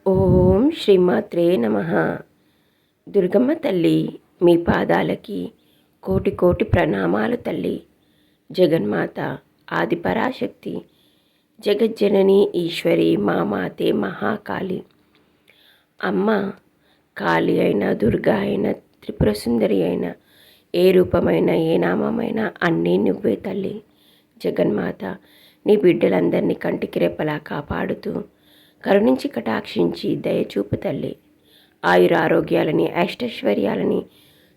ఓం శ్రీమాత్రే నమః. దుర్గమ్మ తల్లి మీ పాదాలకి కోటి కోటి ప్రణామాలు తల్లి. జగన్మాత ఆదిపరాశక్తి జగజ్జనని ఈశ్వరి మా మాతే మహాకాళి. అమ్మ కాళి అయినా దుర్గా అయినా త్రిపుర సుందరి అయినా ఏ రూపమైన ఏ నామమైనా అన్నీ నువ్వే తల్లి. జగన్మాత నీ బిడ్డలందరినీ కంటికి రెప్పలా కాపాడుతూ కరుణించి కటాక్షించి దయచూపు తల్లి. ఆయురారోగ్యాలని అష్టైశ్వర్యాలని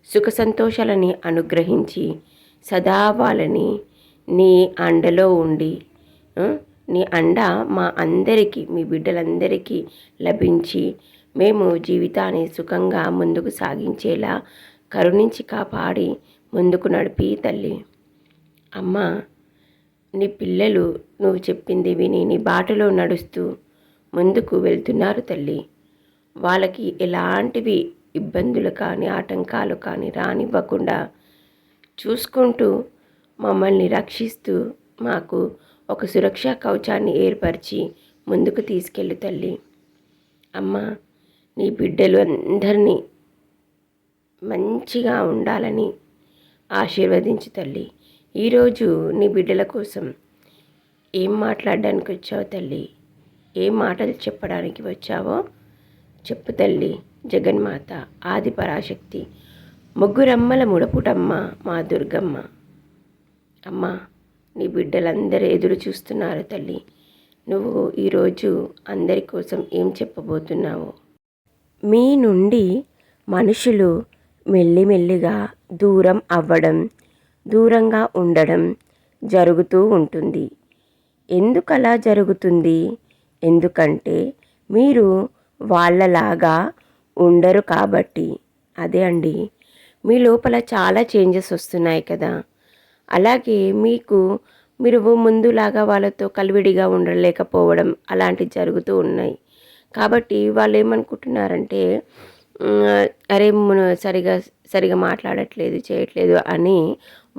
సుఖ సంతోషాలని అనుగ్రహించి సదా వాళ్ళని నీ అండలో ఉండి నీ అండ మా అందరికీ మీ బిడ్డలందరికీ లభించి మేము జీవితాన్ని సుఖంగా ముందుకు సాగించేలా కరుణించి కాపాడి ముందుకు నడిపి తల్లి. అమ్మ నీ పిల్లలు నువ్వు చెప్పింది విని నీ బాటలో నడుస్తూ ముందుకు వెళ్తున్నారు తల్లి. వాళ్ళకి ఎలాంటివి ఇబ్బందులు కానీ ఆటంకాలు కానీ రానివ్వకుండా చూసుకుంటూ మమ్మల్ని రక్షిస్తూ మాకు ఒక సురక్షా కవచాన్ని ఏర్పరిచి ముందుకు తీసుకెళ్ళు తల్లి. అమ్మ నీ బిడ్డలు అందరినీ మంచిగా ఉండాలని ఆశీర్వదించు తల్లి. ఈరోజు నీ బిడ్డల కోసం ఏం మాట్లాడడానికి వచ్చావు తల్లి? ఏ మాటలు చెప్పడానికి వచ్చావో చెప్పు తల్లి. జగన్మాత ఆది పరాశక్తి ముగ్గురమ్మల ముడపుటమ్మ మా దుర్గమ్మ. అమ్మ నీ బిడ్డలందరూ ఎదురు చూస్తున్నారు తల్లి. నువ్వు ఈరోజు అందరి కోసం ఏం చెప్పబోతున్నావు? మీ నుండి మనుషులు మెల్లిమెల్లిగా దూరం అవ్వడం, దూరంగా ఉండడం జరుగుతూ ఉంటుంది. ఎందుకలా జరుగుతుంది? ఎందుకంటే మీరు వాళ్ళలాగా ఉండరు కాబట్టి. అదే అండి, మీ లోపల చాలా చేంజెస్ వస్తున్నాయి కదా. అలాగే మీరు ముందులాగా వాళ్ళతో కలివిడిగా ఉండలేకపోవడం అలాంటివి జరుగుతూ ఉన్నాయి. కాబట్టి వాళ్ళు ఏమనుకుంటున్నారంటే అరే సరిగా మాట్లాడట్లేదు చేయట్లేదు అని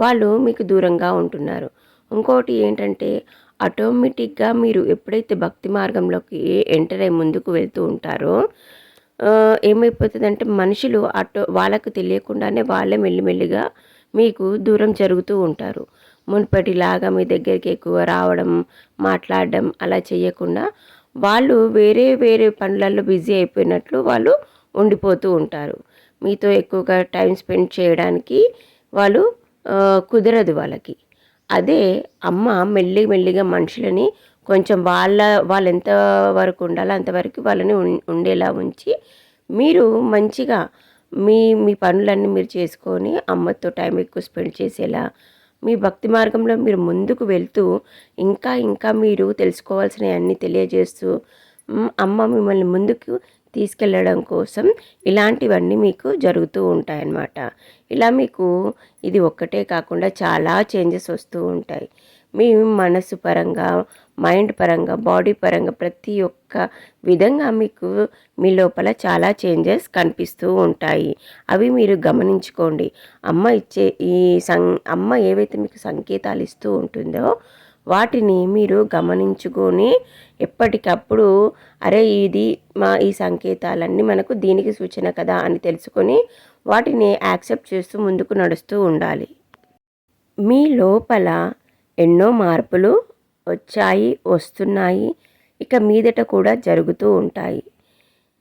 వాళ్ళు మీకు దూరంగా ఉంటున్నారు. ఇంకోటి ఏంటంటే ఆటోమేటిక్గా మీరు ఎప్పుడైతే భక్తి మార్గంలోకి ఎంటర్ అయ్యి ముందుకు వెళ్తూ ఉంటారో ఏమైపోతుందంటే మనుషులు వాళ్ళకు తెలియకుండానే వాళ్ళే మెల్లిమెల్లిగా మీకు దూరం జరుగుతూ ఉంటారు. మునుపటిలాగా మీ దగ్గరికి ఎక్కువ రావడం మాట్లాడడం అలా చేయకుండా వాళ్ళు వేరే వేరే పనులలో బిజీ అయిపోయినట్లు వాళ్ళు ఉండిపోతూ ఉంటారు. మీతో ఎక్కువగా టైం స్పెండ్ చేయడానికి వాళ్ళు కుదరదు వాళ్ళకి. అదే అమ్మ మెల్లిగా మనుషులని కొంచెం వాళ్ళు ఎంతవరకు ఉండాలో అంతవరకు వాళ్ళని ఉండేలా ఉంచి మీరు మంచిగా మీ పనులన్నీ మీరు చేసుకొని అమ్మతో టైం ఎక్కువ స్పెండ్ చేసేలా మీ భక్తి మార్గంలో మీరు ముందుకు వెళ్తూ ఇంకా మీరు తెలుసుకోవాల్సినవన్నీ తెలియజేస్తూ అమ్మ మిమ్మల్ని ముందుకు తీసుకెళ్ళడం కోసం ఇలాంటివన్నీ మీకు జరుగుతూ ఉంటాయన్నమాట. ఇలా మీకు ఇది ఒక్కటే కాకుండా చాలా చేంజెస్ వస్తూ ఉంటాయి. మీ మనసు పరంగా, మైండ్ పరంగా, బాడీ పరంగా ప్రతి ఒక్క విధంగా మీకు మీ లోపల చాలా చేంజెస్ కనిపిస్తూ ఉంటాయి. అవి మీరు గమనించుకోండి. అమ్మ ఇచ్చే అమ్మ ఏవైతే మీకు సంకేతాలు ఇస్తూ ఉంటుందో వాటిని మీరు గమనించుకొని ఎప్పటికప్పుడు అరే ఈ సంకేతాలన్నీ మనకు దీనికి సూచన కదా అని తెలుసుకొని వాటిని యాక్సెప్ట్ చేస్తూ ముందుకు నడుస్తూ ఉండాలి. మీ లోపల ఎన్నో మార్పులు వచ్చాయి, వస్తున్నాయి, ఇక మీదట కూడా జరుగుతూ ఉంటాయి.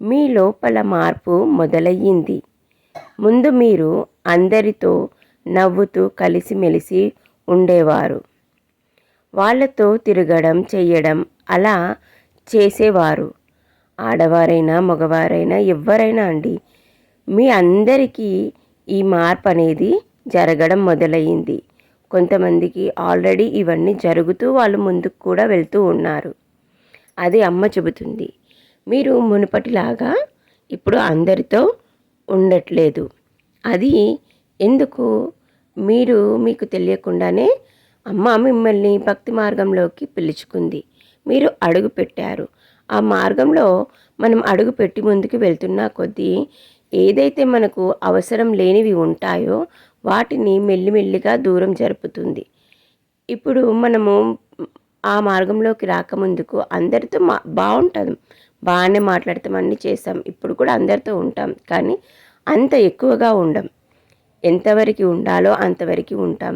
మీ లోపల మార్పు మొదలయ్యింది. ముందు మీరు అందరితో నవ్వుతూ కలిసిమెలిసి ఉండేవారు. వాళ్ళతో తిరగడం చెయ్యడం అలా చేసేవారు. ఆడవారైనా మగవారైనా ఎవరైనా అండి, మీ అందరికీ ఈ మార్పు అనేది జరగడం మొదలయ్యింది. కొంతమందికి ఆల్రెడీ ఇవన్నీ జరుగుతూ వాళ్ళు ముందుకు కూడా వెళ్తూ ఉన్నారు. అది అమ్మ చెబుతుంది. మీరు మునుపటిలాగా ఇప్పుడు అందరితో ఉండట్లేదు. అది ఎందుకు? మీకు తెలియకుండానే అమ్మ మిమ్మల్ని భక్తి మార్గంలోకి పిలుచుకుంది. మీరు అడుగు పెట్టారు. ఆ మార్గంలో మనం అడుగు పెట్టి ముందుకు వెళ్తున్న కొద్దీ ఏదైతే మనకు అవసరం లేనివి ఉంటాయో వాటిని మెల్లిమెల్లిగా దూరం జరుపుతుంది. ఇప్పుడు మనము ఆ మార్గంలోకి రాకముందుకు అందరితో బాగుంటుంది. బాగానే మాట్లాడతాం, అన్నీ చేస్తాం. ఇప్పుడు కూడా అందరితో ఉంటాం, కానీ అంత ఎక్కువగా ఉండం. ఎంతవరకు ఉండాలో అంతవరకు ఉంటాం.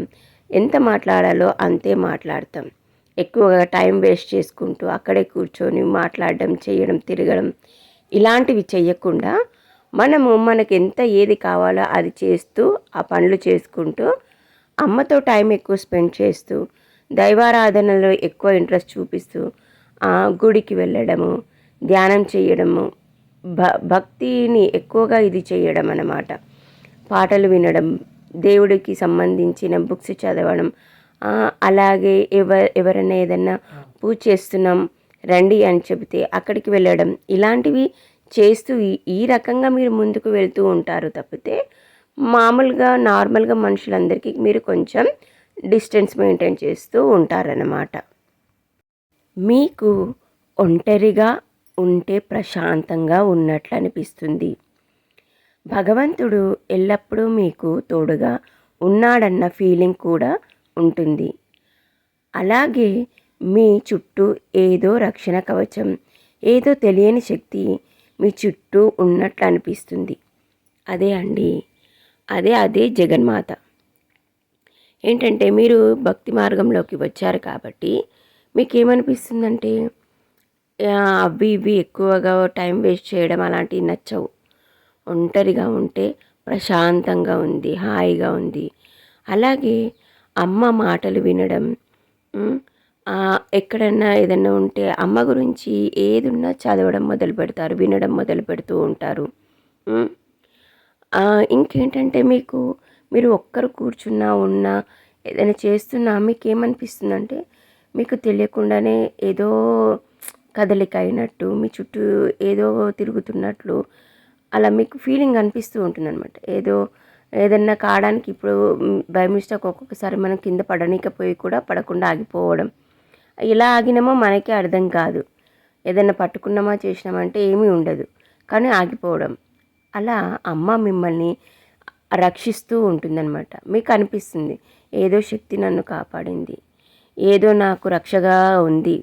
ఎంత మాట్లాడాలో అంతే మాట్లాడతాం. ఎక్కువగా టైం వేస్ట్ చేసుకుంటూ అక్కడే కూర్చొని మాట్లాడడం, చేయడం, తిరగడం ఇలాంటివి చెయ్యకుండా మనకు ఎంత ఏది కావాలో అది చేస్తూ, ఆ పనులు చేసుకుంటూ, అమ్మతో టైం ఎక్కువ స్పెండ్ చేస్తూ, దైవారాధనలో ఎక్కువ ఇంట్రెస్ట్ చూపిస్తూ, గుడికి వెళ్ళడము, ధ్యానం చేయడము, భక్తిని ఎక్కువగా ఇది చేయడం అన్నమాట. పాటలు వినడం, దేవుడికి సంబంధించిన బుక్స్ చదవడం, అలాగే ఎవరైనా ఏదన్నా పూజ చేస్తున్నాం రండి అని చెబితే అక్కడికి వెళ్ళడం, ఇలాంటివి చేస్తూ ఈ రకంగా మీరు ముందుకు వెళ్తూ ఉంటారు తప్పితే మామూలుగా నార్మల్గా మనుషులందరికీ మీరు కొంచెం డిస్టెన్స్ మెయింటైన్ చేస్తూ ఉంటారన్నమాట. మీకు ఒంటరిగా ఉంటే ప్రశాంతంగా ఉన్నట్లు అనిపిస్తుంది. భగవంతుడు ఎల్లప్పుడూ మీకు తోడుగా ఉన్నాడన్న ఫీలింగ్ కూడా ఉంటుంది. అలాగే మీ చుట్టూ ఏదో రక్షణ కవచం, ఏదో తెలియని శక్తి మీ చుట్టూ ఉన్నట్లు అనిపిస్తుంది. అదే అండి, అదే జగన్మాత. ఏంటంటే మీరు భక్తి మార్గంలోకి వచ్చారు కాబట్టి మీకేమనిపిస్తుందంటే అవి ఇవి ఎక్కువగా టైం వేస్ట్ చేయడం అలాంటివి నచ్చవు. ఒంటరిగా ఉంటే ప్రశాంతంగా ఉంది, హాయిగా ఉంది. అలాగే అమ్మ మాటలు వినడం, ఎక్కడన్నా ఏదన్నా ఉంటే అమ్మ గురించి ఏదున్నా చదవడం మొదలు పెడతారు, వినడం మొదలు పెడుతూ ఉంటారు. ఇంకేంటంటే మీరు ఒక్కరు కూర్చున్నా ఉన్నా ఏదైనా చేస్తున్నా మీకేమనిపిస్తుందంటే మీకు తెలియకుండానే ఏదో కదలిక అయినట్టు, మీ చుట్టూ ఏదో తిరుగుతున్నట్లు అలా మీకు ఫీలింగ్ అనిపిస్తూ ఉంటుందన్నమాట. ఏదన్నా కావడానికి ఇప్పుడు బై మిస్టేక్ ఒక్కొక్కసారి మనం కింద పడనీకపోయి కూడా పడకుండా ఆగిపోవడం, ఇలా ఆగినామో మనకే అర్థం కాదు. ఏదైనా పట్టుకున్నామా చేసినామంటే ఏమీ ఉండదు, కానీ ఆగిపోవడం. అలా అమ్మ మిమ్మల్ని రక్షిస్తూ ఉంటుందన్నమాట. మీకు అనిపిస్తుంది ఏదో శక్తి నన్ను కాపాడింది, ఏదో నాకు రక్షగా ఉంది,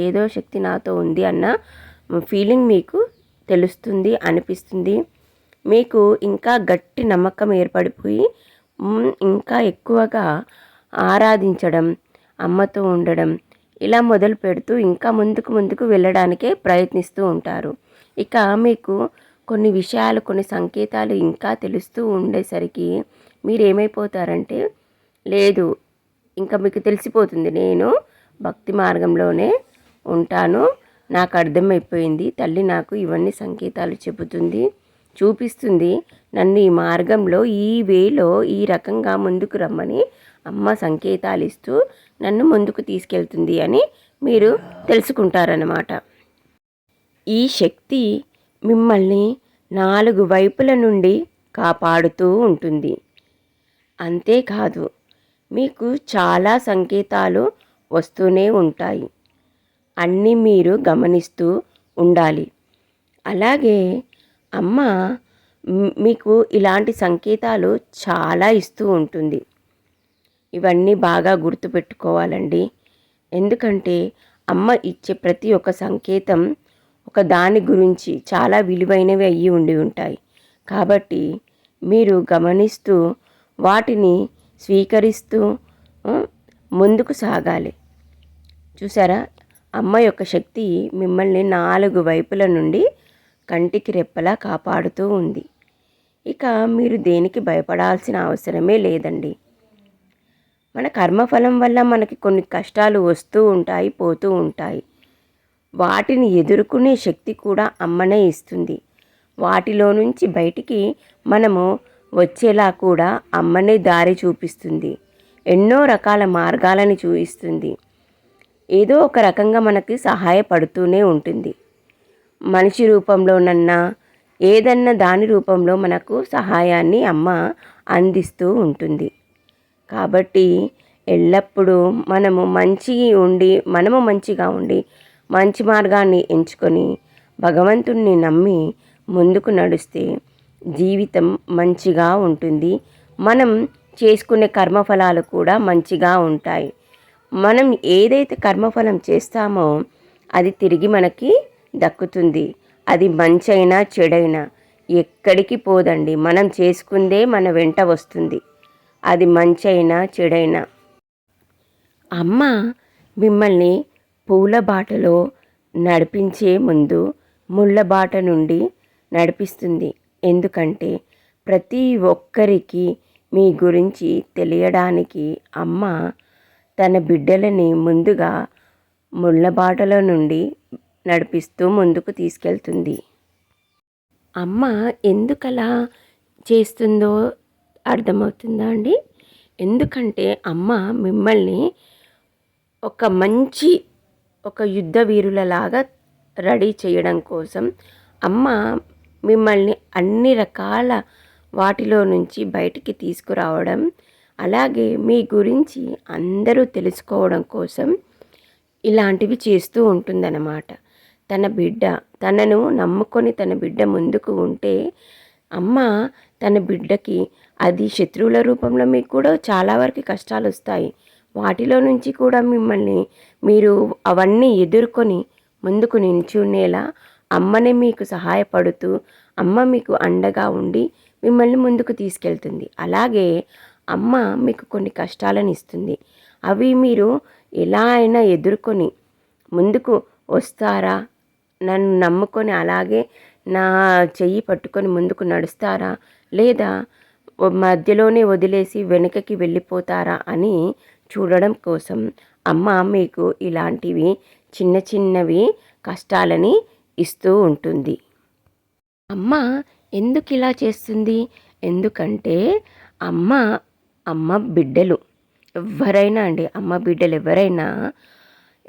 ఏదో శక్తి నాతో ఉంది అన్న ఫీలింగ్ మీకు తెలుస్తుంది, అనిపిస్తుంది. మీకు ఇంకా గట్టి నమ్మకం ఏర్పడిపోయి ఇంకా ఎక్కువగా ఆరాధించడం, అమ్మతో ఉండడం ఇలా మొదలు పెడుతూ ఇంకా ముందుకు వెళ్ళడానికే ప్రయత్నిస్తూ ఉంటారు. ఇక మీకు కొన్ని విషయాలు, కొన్ని సంకేతాలు ఇంకా తెలుస్తూ ఉండేసరికి మీరేమైపోతారంటే, లేదు ఇంకా మీకు తెలిసిపోతుంది నేను భక్తి మార్గంలోనే ఉంటాను, నాకు అర్థమైపోయింది, తల్లి నాకు ఇవన్నీ సంకేతాలు చెబుతుంది, చూపిస్తుంది, నన్ను ఈ మార్గంలో ఈ వేలో ఈ రకంగా ముందుకు రమ్మని అమ్మ సంకేతాలు ఇస్తూ నన్ను ముందుకు తీసుకెళ్తుంది అని మీరు తెలుసుకుంటారన్నమాట. ఈ శక్తి మిమ్మల్ని 4 వైపుల నుండి కాపాడుతూ ఉంటుంది. అంతేకాదు మీకు చాలా సంకేతాలు వస్తూనే ఉంటాయి, అన్నీ మీరు గమనిస్తూ ఉండాలి. అలాగే అమ్మ మీకు ఇలాంటి సంకేతాలు చాలా ఇస్తూ ఉంటుంది. ఇవన్నీ బాగా గుర్తుపెట్టుకోవాలండి. ఎందుకంటే అమ్మ ఇచ్చే ప్రతి ఒక్క సంకేతం ఒక దాని గురించి చాలా విలువైనవి అయ్యి ఉండి ఉంటాయి. కాబట్టి మీరు గమనిస్తూ వాటిని స్వీకరిస్తూ ముందుకు సాగాలి. చూసారా, అమ్మ యొక్క శక్తి మిమ్మల్ని 4 వైపుల నుండి కంటికి రెప్పలా కాపాడుతూ ఉంది. ఇక మీరు దేనికి భయపడాల్సిన అవసరమే లేదండి. మన కర్మఫలం వల్ల మనకి కొన్ని కష్టాలు వస్తూ ఉంటాయి, పోతూ ఉంటాయి. వాటిని ఎదుర్కొనే శక్తి కూడా అమ్మనే ఇస్తుంది. వాటిలో నుంచి బయటికి మనము వచ్చేలా కూడా అమ్మనే దారి చూపిస్తుంది. ఎన్నో రకాల మార్గాలను చూపిస్తుంది. ఏదో ఒక రకంగా మనకి సహాయపడుతూనే ఉంటుంది. మనిషి రూపంలోనన్నా ఏదన్నా దాని రూపంలో మనకు సహాయాన్ని అమ్మ అందిస్తూ ఉంటుంది. కాబట్టి ఎల్లప్పుడూ మనము మంచిగా ఉండి మంచి మార్గాన్ని ఎంచుకొని భగవంతుణ్ణి నమ్మి ముందుకు నడిస్తే జీవితం మంచిగా ఉంటుంది. మనం చేసుకునే కర్మఫలాలు కూడా మంచిగా ఉంటాయి. మనం ఏదైతే కర్మఫలం చేస్తామో అది తిరిగి మనకి దక్కుతుంది. అది మంచైనా చెడైనా ఎక్కడికి పోదండి. మనం చేసుకుందే మన వెంట వస్తుంది. అది మంచైనా చెడైనా. అమ్మ మిమ్మల్ని పూల బాటలో నడిపించే ముందు ముళ్ళ బాట నుండి నడిపిస్తుంది. ఎందుకంటే ప్రతి ఒక్కరికి మీ గురించి తెలియడానికి అమ్మ తన బిడ్డలని ముందుగా ముళ్ళ బాటలో నుండి నడిపిస్తూ ముందుకు తీసుకెళ్తుంది. అమ్మ ఎందుకలా చేస్తుందో అర్థమవుతుందా అండి? ఎందుకంటే అమ్మ మిమ్మల్ని ఒక యుద్ధ వీరులలాగా రెడీ చేయడం కోసం అమ్మ మిమ్మల్ని అన్ని రకాల వాటిలో నుంచి బయటికి తీసుకురావడం, అలాగే మీ గురించి అందరూ తెలుసుకోవడం కోసం ఇలాంటివి చేస్తూ ఉంటుందన్నమాట. తనను నమ్ముకొని తన బిడ్డ ముందుకు ఉంటే అమ్మ తన బిడ్డకి, అది శత్రువుల రూపంలో మీకు కూడా చాలా వరకు కష్టాలు వస్తాయి, వాటిలో నుంచి కూడా మీరు అవన్నీ ఎదుర్కొని ముందుకు నిల్చునేలా అమ్మనే మీకు సహాయపడుతూ అమ్మ మీకు అండగా ఉండి మిమ్మల్ని ముందుకు తీసుకెళ్తుంది. అలాగే అమ్మ మీకు కొన్ని కష్టాలను ఇస్తుంది. అవి మీరు ఎలా అయినా ఎదుర్కొని ముందుకు వస్తారా, నన్ను నమ్ముకొని అలాగే నా చెయ్యి పట్టుకొని ముందుకు నడుస్తారా, లేదా మధ్యలోనే వదిలేసి వెనుకకి వెళ్ళిపోతారా అని చూడడం కోసం అమ్మ మీకు ఇలాంటివి చిన్న చిన్నవి కష్టాలని ఇస్తూ ఉంటుంది. అమ్మ ఎందుకు ఇలా చేస్తుంది? ఎందుకంటే అమ్మ బిడ్డలు ఎవరైనా అండి, అమ్మ బిడ్డలు ఎవరైనా,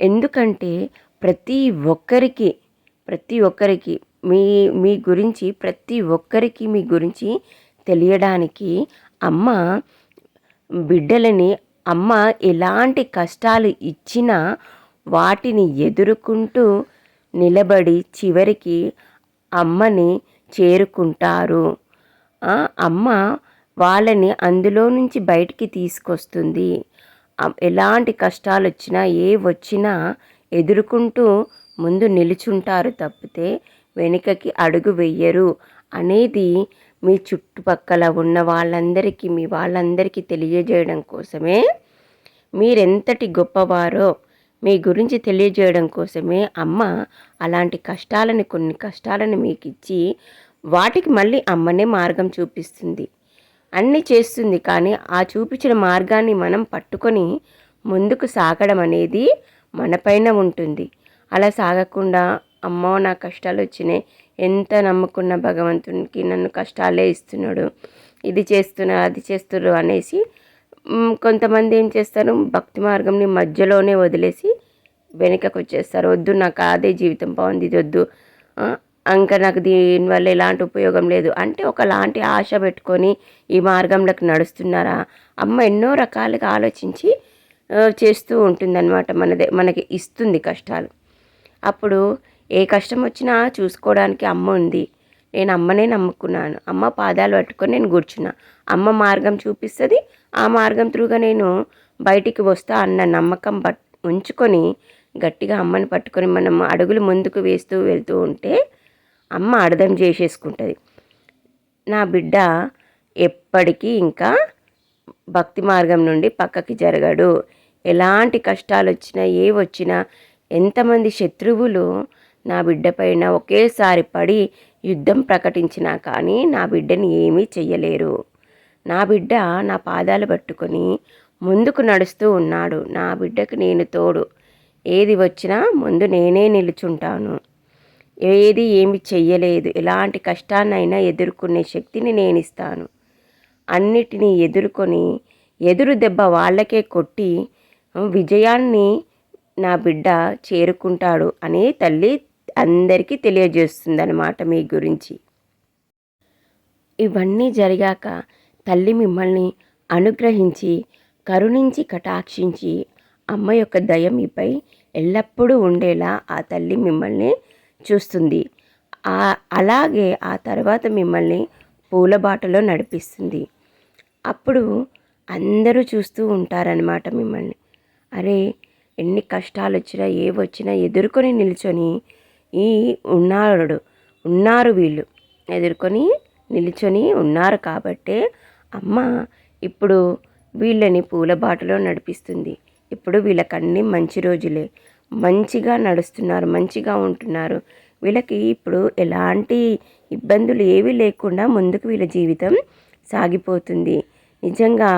ఎందుకంటే ప్రతి ఒక్కరికి మీ గురించి మీ గురించి తెలియడానికి అమ్మ బిడ్డలని, అమ్మ ఎలాంటి కష్టాలు ఇచ్చినా వాటిని ఎదుర్కొంటూ నిలబడి చివరికి అమ్మని చేరుకుంటారు. అమ్మ వాళ్ళని అందులో నుంచి బయటికి తీసుకొస్తుంది. ఎలాంటి కష్టాలు వచ్చినా వచ్చినా ఎదుర్కొంటూ ముందు నిలుచుంటారు తప్పితే వెనుకకి అడుగు వెయ్యరు అనేది మీ చుట్టుపక్కల ఉన్న మీ వాళ్ళందరికీ తెలియజేయడం కోసమే, మీరెంతటి గొప్పవారో మీ గురించి తెలియజేయడం కోసమే అమ్మ అలాంటి కొన్ని కష్టాలను మీకు ఇచ్చి వాటికి మళ్ళీ అమ్మనే మార్గం చూపిస్తుంది, అన్నీ చేస్తుంది. కానీ ఆ చూపించిన మార్గాన్ని మనం పట్టుకొని ముందుకు సాగడం అనేది మనపైన ఉంటుంది. అలా సాగకుండా అమ్మో నా కష్టాలు వచ్చినాయి, ఎంత నమ్ముకున్న భగవంతునికి నన్ను కష్టాలే ఇస్తున్నాడు, ఇది చేస్తున్నారు అది చేస్తున్నారు అనేసి కొంతమంది ఏం చేస్తారు, భక్తి మార్గంని మధ్యలోనే వదిలేసి వెనుకకు వచ్చేస్తారు. వద్దు, నాకు అదే జీవితం బాగుంది, ఇది వద్దు, ఇంకా నాకు దీనివల్ల ఎలాంటి ఉపయోగం లేదు అంటే ఒకలాంటి ఆశ పెట్టుకొని ఈ మార్గంలోకి నడుస్తున్నారా? అమ్మ ఎన్నో రకాలుగా ఆలోచించి చేస్తూ ఉంటుందన్నమాట. మనకి ఇస్తుంది కష్టాలు. అప్పుడు ఏ కష్టం వచ్చినా చూసుకోవడానికి అమ్మ ఉంది. నేను అమ్మనే నమ్ముకున్నాను, అమ్మ పాదాలు పట్టుకొని నేను కూర్చున్నా, అమ్మ మార్గం చూపిస్తుంది, ఆ మార్గం త్రూగా నేను బయటికి వస్తా అన్న నమ్మకం ఉంచుకొని గట్టిగా అమ్మని పట్టుకొని మనం అడుగులు ముందుకు వేస్తూ వెళ్తూ ఉంటే అమ్మ అర్థం చేసేసుకుంటుంది, నా బిడ్డ ఎప్పటికీ ఇంకా భక్తి మార్గం నుండి పక్కకి జరగడు. ఎలాంటి కష్టాలు వచ్చినా వచ్చినా ఎంతమంది శత్రువులు నా బిడ్డ పైన ఒకేసారి పడి యుద్ధం ప్రకటించినా కానీ నా బిడ్డని ఏమీ చెయ్యలేరు. నా బిడ్డ నా పాదాలు పట్టుకొని ముందుకు నడుస్తూ ఉన్నాడు, నా బిడ్డకు నేను తోడు, ఏది వచ్చినా ముందు నేనే నిలుచుంటాను, ఏమి చెయ్యలేదు, ఎలాంటి కష్టాన్నైనా ఎదుర్కొనే శక్తిని నేను ఇస్తాను, అన్నిటినీ ఎదుర్కొని ఎదురు దెబ్బ వాళ్ళకే కొట్టి విజయాన్ని నా బిడ్డ చేరుకుంటాడు అని తల్లి అందరికీ తెలియజేస్తుందన్నమాట మీ గురించి. ఇవన్నీ జరిగాక తల్లి మిమ్మల్ని అనుగ్రహించి కరుణించి కటాక్షించి అమ్మ యొక్క దయ మీపై ఎల్లప్పుడూ ఉండేలా ఆ తల్లి మిమ్మల్ని చూస్తుంది. అలాగే ఆ తర్వాత మిమ్మల్ని పూలబాటలో నడిపిస్తుంది. అప్పుడు అందరూ చూస్తూ ఉంటారనమాట మిమ్మల్ని. అరే, ఎన్ని కష్టాలు వచ్చినా వచ్చినా ఎదుర్కొని నిల్చొని ఈ ఉన్నారు వీళ్ళు ఎదుర్కొని నిలుచొని ఉన్నారు కాబట్టే అమ్మ ఇప్పుడు వీళ్ళని పూల బాటలో నడిపిస్తుంది. ఇప్పుడు వీళ్ళకన్నీ మంచి రోజులే, మంచిగా నడుస్తున్నారు, మంచిగా ఉంటున్నారు. వీళ్ళకి ఇప్పుడు ఎలాంటి ఇబ్బందులు ఏవీ లేకుండా ముందుకు వీళ్ళ జీవితం సాగిపోతుంది. నిజంగా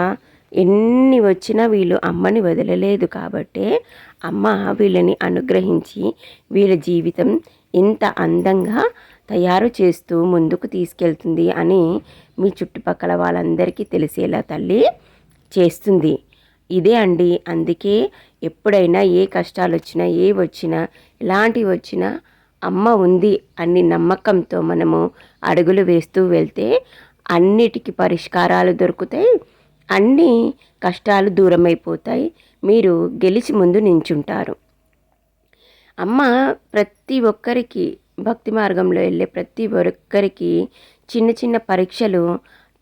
ఎన్ని వచ్చినా వీళ్ళు అమ్మని వదలలేదు కాబట్టే అమ్మ వీళ్ళని అనుగ్రహించి వీళ్ళ జీవితం ఇంత అందంగా తయారు చేస్తూ ముందుకు తీసుకెళ్తుంది అని మీ చుట్టుపక్కల వాళ్ళందరికీ తెలిసేలా తల్లి చేస్తుంది. ఇదే అండి, అందుకే ఎప్పుడైనా ఏ కష్టాలు వచ్చినా, ఏ వచ్చినా, ఎలాంటివి వచ్చినా అమ్మ ఉంది అని నమ్మకంతో మనము అడుగులు వేస్తూ వెళ్తే అన్నిటికీ పరిష్కారాలు దొరుకుతాయి, అన్ని కష్టాలు దూరమైపోతాయి, మీరు గెలిచి ముందు నించుంటారు. అమ్మ ప్రతి ఒక్కరికి భక్తి మార్గంలో వెళ్ళే ప్రతి ఒక్కరికి చిన్న చిన్న పరీక్షలు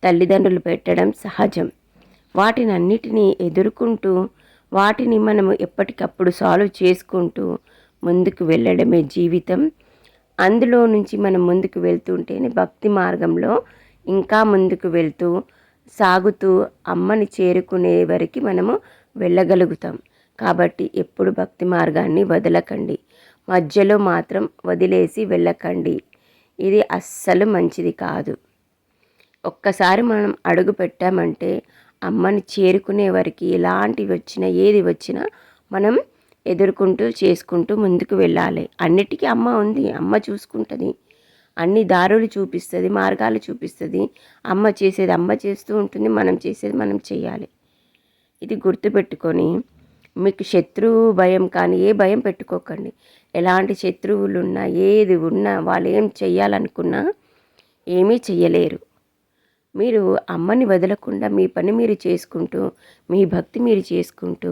తల్లిదండ్రులు పెట్టడం సహజం. వాటిని అన్నిటినీ ఎదుర్కొంటూ వాటిని మనము ఎప్పటికప్పుడు సాల్వ్ చేసుకుంటూ ముందుకు వెళ్ళడమే జీవితం. అందులో నుంచి మనం ముందుకు వెళ్తుంటేనే భక్తి మార్గంలో ఇంకా ముందుకు వెళ్తూ సాగుతూ అమ్మని చేరుకునే వరకు మనము వెళ్ళగలుగుతాం. కాబట్టి ఎప్పుడు భక్తి మార్గాన్ని వదలకండి, మధ్యలో మాత్రం వదిలేసి వెళ్ళకండి. ఇది అస్సలు మంచిది కాదు. ఒక్కసారి మనం అడుగు పెట్టామంటే అమ్మని చేరుకునే వరకు ఎలాంటివి వచ్చినా ఏది వచ్చినా మనం ఎదుర్కొంటూ చేసుకుంటూ ముందుకు వెళ్ళాలి. అన్నిటికీ అమ్మ ఉంది, అమ్మ చూసుకుంటుంది, అన్ని దారులు చూపిస్తుంది, మార్గాలు చూపిస్తుంది. అమ్మ చేసేది అమ్మ చేస్తూ ఉంటుంది, మనం చేసేది మనం చేయాలి. ఇది గుర్తుపెట్టుకొని మీకు శత్రువు భయం కానీ ఏ భయం పెట్టుకోకండి. ఎలాంటి శత్రువులు ఉన్నా ఏది ఉన్నా వాళ్ళు ఏం చెయ్యాలనుకున్నా ఏమీ చెయ్యలేరు. మీరు అమ్మని వదలకుండా మీ పని మీరు చేసుకుంటూ మీ భక్తి మీరు చేసుకుంటూ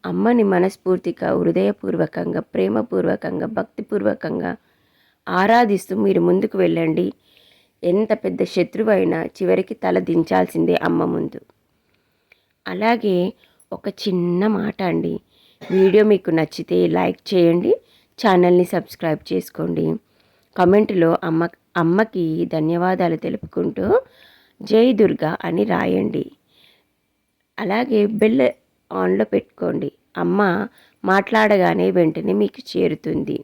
అమ్మని మనస్ఫూర్తిగా హృదయపూర్వకంగా ప్రేమపూర్వకంగా భక్తిపూర్వకంగా ఆరాధిస్తూ మీరు ముందుకు వెళ్ళండి. ఎంత పెద్ద శత్రువైనా చివరికి తల దించాల్సిందే అమ్మ ముందు. అలాగే ఒక చిన్న మాట అండి, వీడియో మీకు నచ్చితే లైక్ చేయండి, ఛానల్ని సబ్స్క్రైబ్ చేసుకోండి, కామెంట్లో అమ్మకి ధన్యవాదాలు తెలుపుకుంటూ జై దుర్గా అని రాయండి. అలాగే బెల్ ఆన్లో పెట్టుకోండి, అమ్మ మాట్లాడగానే వెంటనే మీకు చేరుతుంది.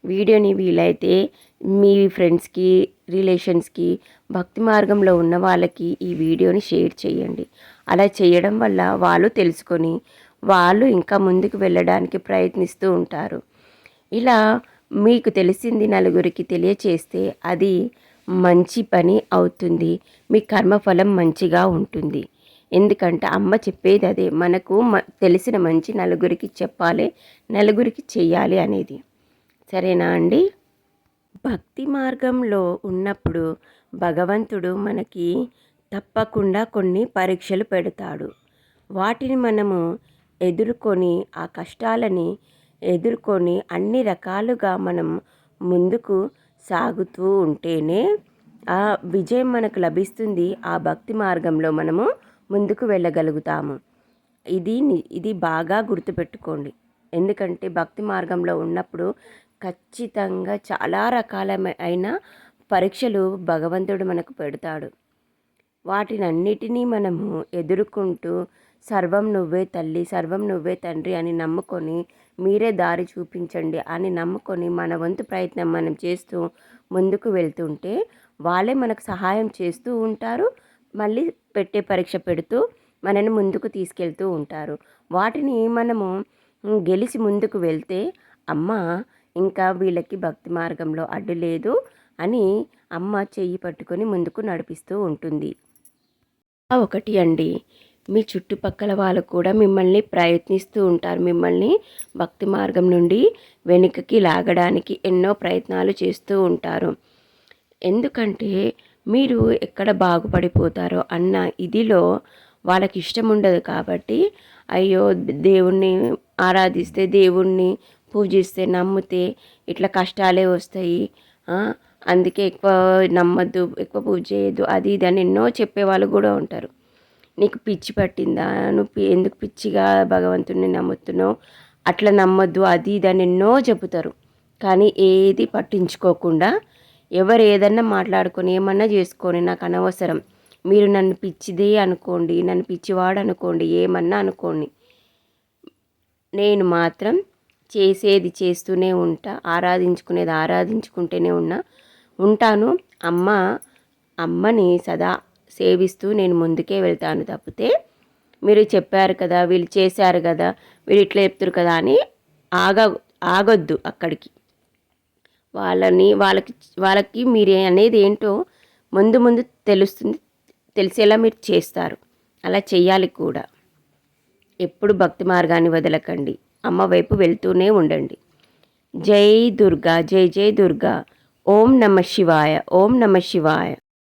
వీడియోని వీలైతే మీ ఫ్రెండ్స్కి రిలేషన్స్కి భక్తి మార్గంలో ఉన్న వాళ్ళకి ఈ వీడియోని షేర్ చేయండి. అలా చేయడం వల్ల వాళ్ళు తెలుసుకొని వాళ్ళు ఇంకా ముందుకు వెళ్ళడానికి ప్రయత్నిస్తూ ఉంటారు. ఇలా మీకు తెలిసింది నలుగురికి తెలియచేస్తే అది మంచి పని అవుతుంది, మీ కర్మఫలం మంచిగా ఉంటుంది. ఎందుకంటే అమ్మ చెప్పేది అదే, మనకు తెలిసిన మంచి నలుగురికి చెప్పాలి, నలుగురికి చెయ్యాలి అనేది. సరేనా అండి? భక్తి మార్గంలో ఉన్నప్పుడు భగవంతుడు మనకి తప్పకుండా కొన్ని పరీక్షలు పెడతాడు. వాటిని మనము ఎదుర్కొని ఆ కష్టాలని ఎదుర్కొని అన్ని రకాలుగా మనం ముందుకు సాగుతూ ఉంటేనే ఆ విజయం మనకు లభిస్తుంది. ఆ భక్తి మార్గంలో మనము ముందుకు వెళ్ళగలుగుతాము. ఇది బాగా గుర్తుపెట్టుకోండి. ఎందుకంటే భక్తి మార్గంలో ఉన్నప్పుడు ఖచ్చితంగా చాలా రకాలైన పరీక్షలు భగవంతుడు మనకు పెడతాడు. వాటినన్నిటినీ మనము ఎదుర్కొంటూ సర్వం నువ్వే తల్లి, సర్వం నువ్వే తండ్రి అని నమ్ముకొని మీరే దారి చూపించండి అని నమ్ముకొని మన వంతు ప్రయత్నం మనం చేస్తూ ముందుకు వెళ్తుంటే వాళ్ళే మనకు సహాయం చేస్తూ ఉంటారు. మళ్ళీ పెట్టే పరీక్ష పెడుతూ మనని ముందుకు తీసుకెళ్తూ ఉంటారు. వాటిని మనము గెలిచి ముందుకు వెళ్తే అమ్మ ఇంకా వీళ్ళకి భక్తి మార్గంలో అడ్డు లేదు అని అమ్మ చెయ్యి పట్టుకొని ముందుకు నడిపిస్తూ ఉంటుంది. ఒకటి అండి, మీ చుట్టుపక్కల వాళ్ళు కూడా మిమ్మల్ని ప్రయత్నిస్తూ ఉంటారు. మిమ్మల్ని భక్తి మార్గం నుండి వెనుకకి లాగడానికి ఎన్నో ప్రయత్నాలు చేస్తూ ఉంటారు. ఎందుకంటే మీరు ఎక్కడ బాగుపడిపోతారో అన్న ఇదిలో వాళ్ళకి ఇష్టం ఉండదు. కాబట్టి అయ్యో దేవుణ్ణి ఆరాధిస్తే, దేవుణ్ణి పూజిస్తే, నమ్మితే ఇట్లా కష్టాలే వస్తాయి, అందుకే ఎక్కువ నమ్మద్దు, ఎక్కువ పూజ చేయొద్దు, అది ఇది అని ఎన్నో చెప్పేవాళ్ళు కూడా ఉంటారు. నీకు పిచ్చి పట్టిందా, నువ్వు ఎందుకు పిచ్చిగా భగవంతుడిని నమ్ముతున్నావు, అట్లా నమ్మద్దు, అది ఇది అని ఎన్నో చెబుతారు. కానీ ఏది పట్టించుకోకుండా ఎవరు ఏదన్నా మాట్లాడుకొని ఏమన్నా చేసుకొని నాకు అనవసరం, మీరు నన్ను పిచ్చిదే అనుకోండి, నన్ను పిచ్చివాడు అనుకోండి, ఏమన్నా అనుకోండి, నేను మాత్రం చేసేది చేస్తూనే ఉంటా, ఆరాధించుకునేది ఆరాధించుకుంటూనే ఉంటాను. అమ్మని సదా సేవిస్తూ నేను ముందుకే వెళ్తాను తప్పితే మీరు చెప్పారు కదా, వీళ్ళు చేశారు కదా, వీళ్ళు ఇట్లా చెప్తారు కదా అని ఆగొద్దు అక్కడికి. వాళ్ళకి మీరు అనేది ఏంటో ముందు తెలుస్తుంది, తెలిసేలా మీరు చేస్తారు. అలా చెయ్యాలి కూడా. ఎప్పుడు భక్తి మార్గాన్ని వదలకండి, అమ్మ వైపు వెళ్తూనే ఉండండి. జై దుర్గా, జై జై దుర్గా. ఓం నమ శివాయ, ఓం నమ శివాయ.